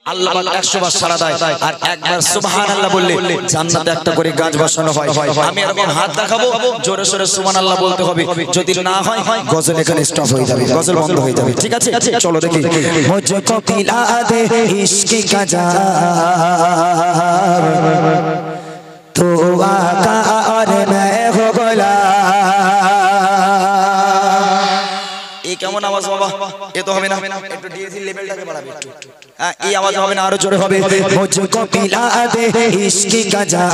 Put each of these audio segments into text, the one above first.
আল্লাহ পাক 100 বার সাড়া দেয় আর একবার সুবহানাল্লাহ বললে জান্নাতে একটা করে গাছ বসানো হয়। আমি এরকম হাত দেখাবো, জোরে সোরে সুবহানাল্লাহ বলতে হবে, যদি না হয় গজল এখানে স্টপ হয়ে যাবে, গজল বন্ধ হয়ে যাবে। ঠিক আছে, চলো দেখি। মুঝকো পিলা দে ইশক কা জাম তো আকা और मैं हो গোলাম। কেমন আওয়াজ বাবা? এ তো হবে না, একটু ডিএসি লেভেলটাকে বাড়াবে একটু। হ্যাঁ, এই আওয়াজ হবে না, আরো জোরে হবে। মুঝকো পিলা দে ইশক কা জাম,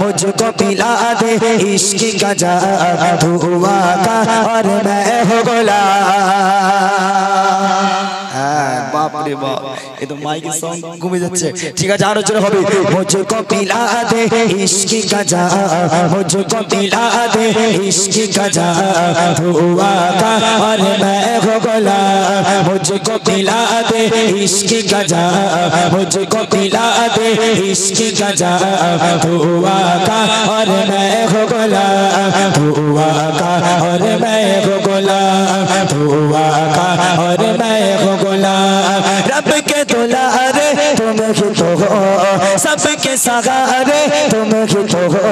মুঝকো পিলা দে ইশক কা জাম তু আকা और मैं हो গোলাম। হ্যাঁ, বাপ রে বাপ, এ তো মাইকের সাউন্ড কমে যাচ্ছে। ঠিক আছে, আরো জোরে হবে। মুঝকো পিলা দে ইশক কা জাম, মুঝকো পিলা দে ইশক কা জাম তু আকা और मैं हो গোলাম। मुझको पिला दे इश्क का जाम, मुझको पिला दे इश्क का जाम तू आका और मैं हो गोलाम, तू आका और मैं हो गोलाम, तू आका और मैं हो गोलाम। रब के दुलारे तुम ही तो हो, सबके सहारे तुम ही तो हो,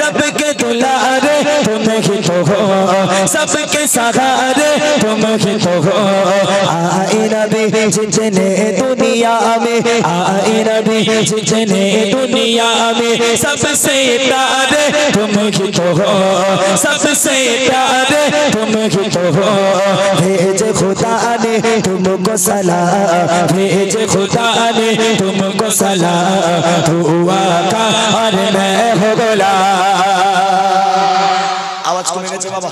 रब के दुलारे तुम ही तो हो, सबके सहारे तुम ही तो हो। आए नबी जितने दुनिया में, आए नबी जितने दुनिया में, सबसे प्यारे तुम ही तो हो, सबसे प्यारे तुम ही तो हो। भेज खुदा ने तुमको सलाम, भेज खुदा ने तुमको सलाम तू आका और मैं हो गोलाम। आवाज कमे গেছে বাবা,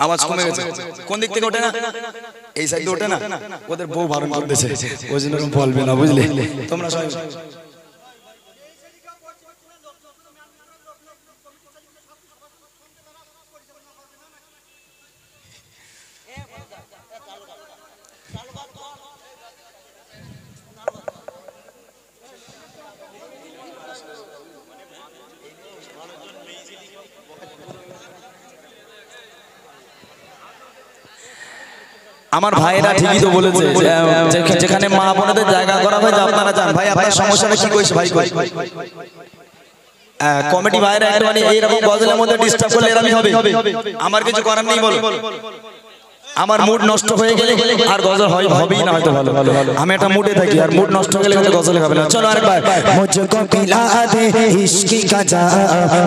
আওয়াজ কমে গেছে। কোন দিক থেকে ওঠে না? এই সাইডে ওঠে না, ওদের বউ বারণ করতেছে, ওই জন্য বলবে না, বুঝলে তোমরা সবাই। আমার ভাইরা ঠিকই তো বলেছে, যেখানে মা বোনদের জায়গা করা হয় আপনারা জান। ভাই আপনার সমস্যাটা কি কইছে ভাই? কমিটি ভাইরা একটুখানি এইরকম গজলের মধ্যে ডিস্টার্ব করলে এরকমই হবে, আমার কিছু করার নেই। বলো, আমার মুড নষ্ট হয়ে গেলে আর গজল হবেই না, হয়তো ভালো। আমি একটা মুডে থাকি, আর মুড নষ্ট হয়ে গেলে গজল হবে না। চলো আরেকবার। মুঝকো পিলা দে ইশক কা জাম,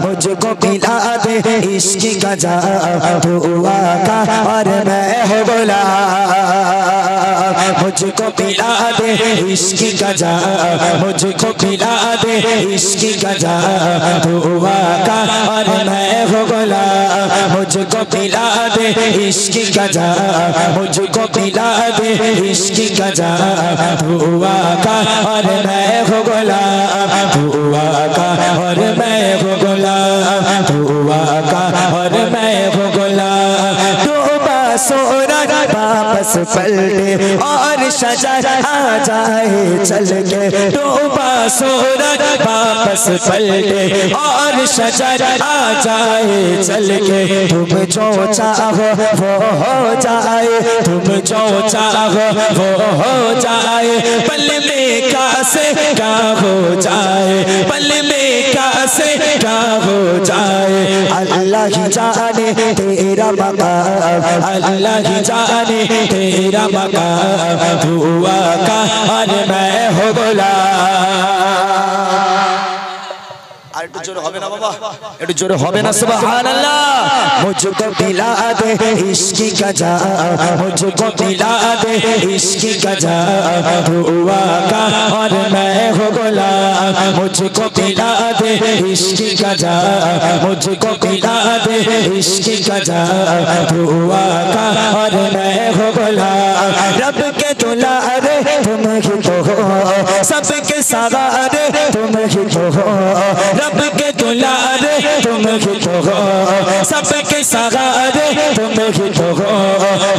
মুঝকো পিলা দে ইশক কা জাম তু আকা और मैं हो গোলাম। मुझको पिला दे इश्क का जाम, मुझको पिला दे इश्क का जाम तू आका और मैं हो गोलाम। मुझको पिला दे इश्क का जाम, मुझको पिला दे इश्क का जाम तू आका और मैं हो गोलाम, तू आका और मैं हो गोलाम, तू आका और मैं हो गोलाम। तू सोरा वापस पलटे और शजर आ जाए चल के, डूबा सोरा वापस पलटे और शजर आ जाए चल के। तुम जो चाहो वो हो जाए, तुम जो चाहो वो हो जाए, पल में कैसे क्या हो जाए, पल में कैसे क्या हो जाए। अल्लाह ही जाने तेरा मकाम, अल्लाह ही जाने तेरा मकाम तू आका और मैं हो गोलाम। একটু জোরে হবে না বাবা, একটু জোরে হবে না? সুবহানাল্লাহ। মুঝকো পিলা দে ইশক কা জাম, মুঝকো পিলা দে ইশক কা জাম তু আকা और मैं हो गोलाम। मुझको पिला दे इश्क का जाम, मुझको पिला दे इश्क का जाम तू आका और मैं हो गोलाम। रब के दुलारे तुम ही तो हो, सबके सहारे तुम ही तो हो, रब के दुलारे तुम ही तो तो हो, सबके सहारे तुम ही तो हो।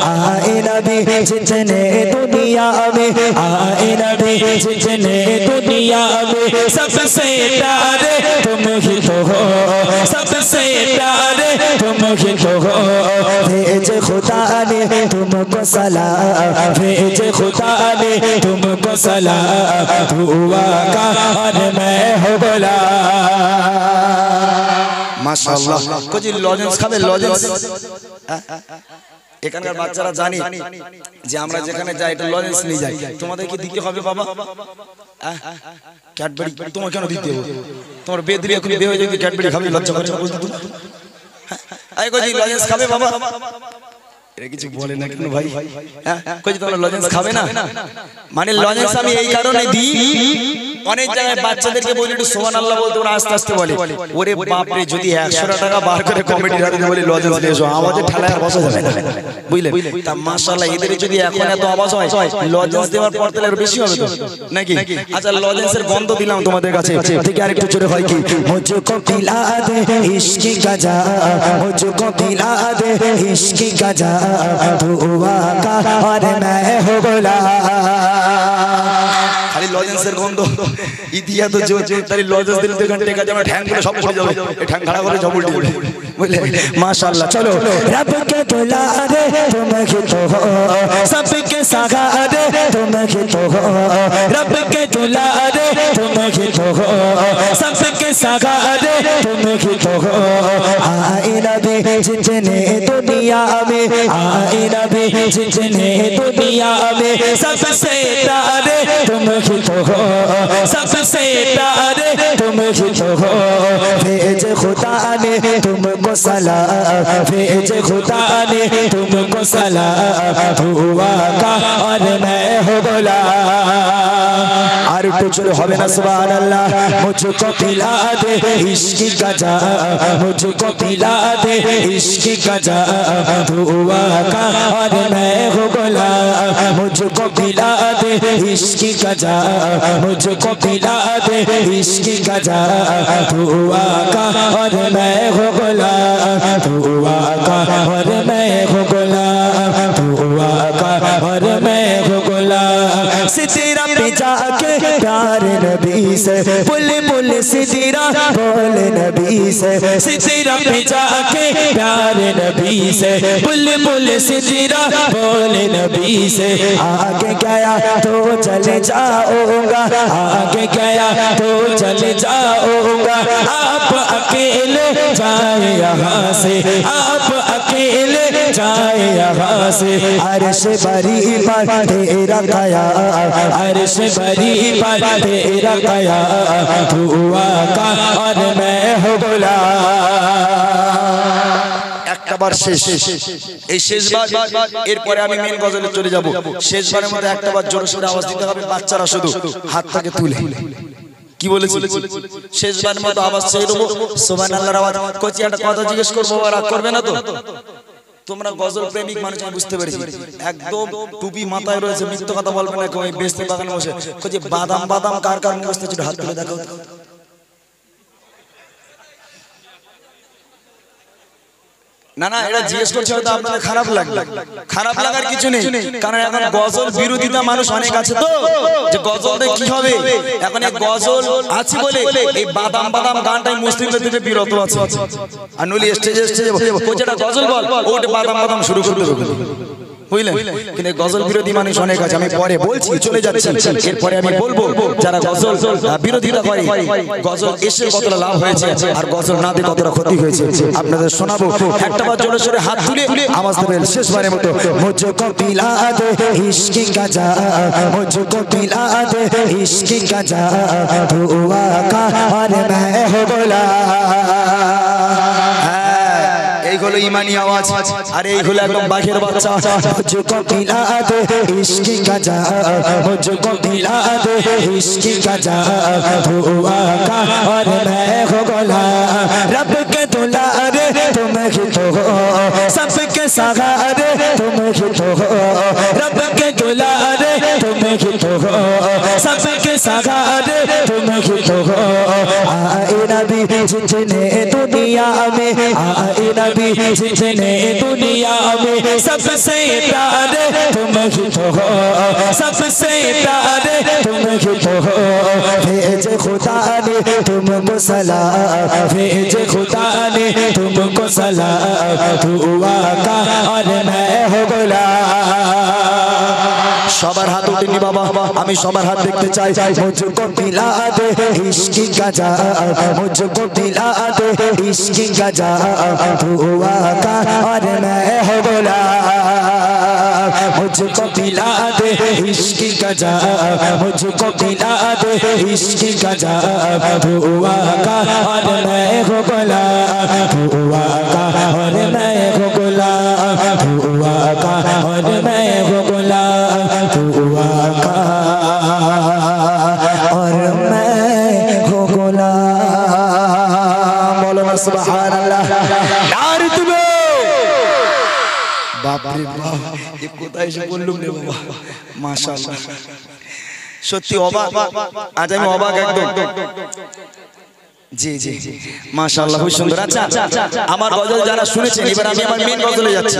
आए नबी जितने दुनिया में, आए नबी जितने दुनिया में, सबसे प्यारे तुम ही तो हो, सबसे प्यारे तुम ही तो हो। भेज खुदा ने तुमको सलाम, भेज खुदा ने तुमको सलाम, दुआ का और मैं हो बोला। माशाअल्लाह। कुछ লজেন্স খাবে লজেন্স? এখানকার বাচ্চারা জানি যে আমরা যেখানে যাই এটা লজেন্স নিয়ে যাই, তোমাদের কি দিতে হবে বাবা? ক্যাডবেরি তোমার কেন দিতে হবে? তোমার বিয়ে দিলে এখন বিয়ে হয়ে যাবে, ক্যাডবেরি খাবে, লজ্জা করে না বলতে তুমি? আই কই লজেন্স খাবে বাবা? এরা কিছু বলে না কেন ভাই? কই তোমরা লজেন্স খাবে না? মানে লজেন্স আমি এই কারণে দিই, অনেক জায়গায় বাচ্চাদেরকে বলি একটু সুবহানাল্লাহ বলতে, ওরা আস্তে আস্তে বলে। ওরে বাপ রে, যদি 100 টাকা বার করে কমিটির হাতে বলি লজেন্স দিয়ে এসো, আমাদের ঠেলায় আর বসা যাবে না, বুঝলে? তা মাশাআল্লাহ এদের যদি এখন এত আওয়াজ হয়, লজেন্স দেওয়ার পর তাহলে আরো বেশি হবে তো নাকি? আচ্ছা লজেন্সের গন্ধ দিলাম তোমাদের কাছে, ঠিক আর একটু জোরে হয় কি? মুঝকো পিলা দে ইশক কা জাম, মুঝকো পিলা দে ইশক কা জাম, দুআ কা और मैं हो बोला। খালি লজেন্সের গন্ধ ইদিয়া তো জোর জোর তারি লজেন্স দিলে তো ঘন্টে কাজ আমরা ঠ্যাংগুলো সব পড়ে যাবে, এই ঠ্যাং খাড়া করে ঝবল দিবে, বুঝলে? মাশাআল্লাহ। চলো রব কে দুলারে তুম হি তো হো, सबके सहारे तुम ही तो हो, रब के दुलारे तुम ही तो हो, सबके सहारे तुम ही तो हो। आए नबी जितने दुनिया में, आए नबी जितने दुनिया में, सबसे प्यारे तुम ही तो हो, सबसे प्यारे तुम ही तो हो। भेज खुदा ने तुमको सलाम, भेज खुदा ने तुमको सलाम, दुआ का और मैं हो बोला। আর একটু জোরে হবে না সুবহানাল্লাহ। মুঝকো পিলা দে ইশক কা জাম, মুঝকো পিলা দে ইশক কা জাম, দুআ কা और मैं हो बोला। मुझको पिला दे इश्क का जाम, मुझको पिला दे इश्क का जाम, दुआ का और मैं हो बोला, दुआ का और मैं हो बोला, दुआ का और मैं हो बोला। सितारा पे जाके प्यार नबी से, बुलबुल सितारा बोल नबी से, सितारा पे जाके प्यार नबी से, बुलबुल सितारा बोल नबी से। आगे गया तो चले जाऊंगा, आगे गया तो चले जाऊंगा, आप अकेले जाए यहाँ से, आप अकेले जाए यहाँ से। अर्श बरी पर तेरा कया, अर्श बरी पर तेरा कया, दुआ का और मैं हो बोला। একটা বার শেষ, এই শেষবার, এরপরে আমি মেন গজলে চলে যাব। শেষবারের মধ্যে একটা বার জোরে সোরে আওয়াজ দিতে হবে, বাচ্চারা শুধু হাতটাকে তুলে। কি বলেছি? শেষবারের মতো আওয়াজ চেয়ে দেবো, সুবহানাল্লাহর আওয়াজ। কোচি একটা কথা জিজ্ঞেস করবো, রাগ করবে না তো? তোমরা গজল প্রেমিক মানুষ, আমি বুঝতে পেরেছি। একদম টুপি মাথায় রয়েছে, মিথ্যে কথা বলবে না। ওই বেস্তে বাগানে বসে কোচি বাদাম বাদাম কার কার মুখস্থ ছিল, হাত তুলে দেখাও। না না, এটা জিজ্ঞেস করছে হয়তো আপনাদের খারাপ লাগবে। খারাপ লাগার কিছু নেই, কারণ এখন গজল বিরোধিতা মানুষ অনেক আছে তো, যে গজল দিয়ে কি হবে। এখন এই গজল আছে বলে এই বাদাম বাদাম গানটাই মুসলিমদের থেকে বিরত আছে। আর নলি স্টেজে স্টেজে কোচেটা গজল বল, ওটা বাদাম বাদাম শুরু করতে হবে, বুঝলেন? কিন্তু গজল বিরোধী মানুষ অনেক আছে, আমি পরে বলছি, চলে যাচ্ছি। এরপরে আমি বলবো যারা গজল বিরোধিতা করে, গজল এসে কতটা লাভ হয়েছে আর গজল না দিয়ে কতটা ক্ষতি হয়েছে আপনাদের শোনাবো। একটা বার জোরে সোরে হাত তুলে আওয়াজ দেবেন শেষবারের মতো। মুঝকো পিলা দে ইশক কা জাম, মুঝকো পিলা দে ইশক কা জাম, দুআ কা और मैं हो बोला। এইগুলো ইমানি আওয়াজ, আর এইগুলো একদম বাঘের বাচ্চা। মুঝকো পিলা দে ইশক কা জাম, মুঝকো পিলা দে ইশক কা জাম, দুআ কা और मैं हो बोला। रब के दुलारे तुम ही तो हो, सबके सहारे तुम ही तो हो, रब के दुलारे तुम ही तो हो, सबके सहारे तुम ही तो हो। आए नबी जितने दुनिया में, आए नबी जितने दुनिया में, सबसे प्यारे तुम ही तो हो, सबसे प्यारे तुम ही तो हो। भेज खुदा ने तुमको सलाम, भेज खुदा ने तुमको सलाम, तू आका और मैं हो गुलाम। সবার হাত উঠিনি বাবা, আমি সবার হাত দেখতে চাই। মুঝকো পিলা দে ইশকি গাজা, মুঝকো পিলা দে ইশকি গাজা, তু আকা और मैं हो गुलाम। मुझको पिला दे इश्की गजा, मुझको पिला दे इश्की गजा, तू आका और मैं हो गुलाम, तू आका और मैं हो गुलाम, तू आका और मैं हो गुलाम, तू आका और मैं हो गुलाम। बोलो ना सुभान अल्लाह। नारे तुम्हें बाप रे बाप, ये কোথায় এসে বললুম রে বাবা, মাশাআল্লাহ সত্যি অবাক, আজ আমি অবাক একদম। জি জি মাশাআল্লাহ খুব সুন্দর। আচ্ছা আমার গজল যারা শুনেছেন, এবার আমি আমার মেন গজলে যাচ্ছি।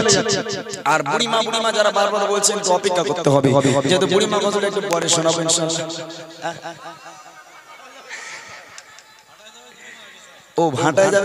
আর বুড়িমা বুড়িমা যারা বারবার বলছেন তো অপেক্ষা করতে হবে, যেহেতু বুড়িমা গজল একটু পরে শোনাবো ইনশাআল্লাহ। ও ভাটায় যাবে।